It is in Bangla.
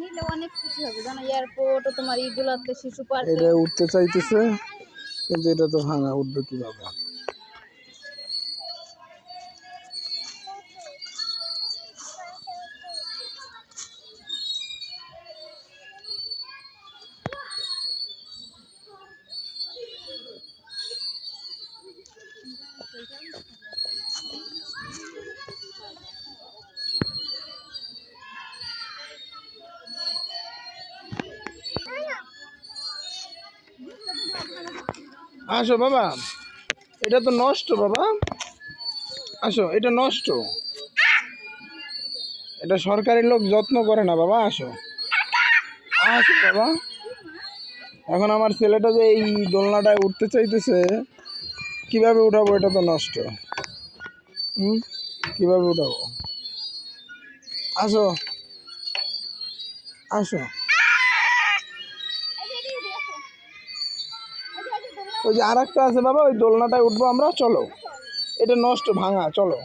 নিলে অনেক খুশি হবে জানো, এয়ারপোর্ট ও তোমার ইগুলাতে শিশু পার্কে। এটা উঠতে চাইতেছে কিন্তু এটা তো ভাঙা, উঠবে কিভাবে? আসো বাবা, এটা তো নষ্ট বাবা, আসো, এটা নষ্ট, এটা সরকারি লোক যত্ন করে না বাবা, আসো আসো বাবা। এখন আমার ছেলেটা যে এই দোলনাটায় উঠতে চাইতেছে, কিভাবে উঠাবো? এটা তো নষ্ট। কিভাবে উঠাবো? আসো আসো, ওই যে আর একটা আছে বাবা, ওই দোলনাটায় উঠবো আমরা, চলো। এটা নষ্ট, ভাঙা, চলো।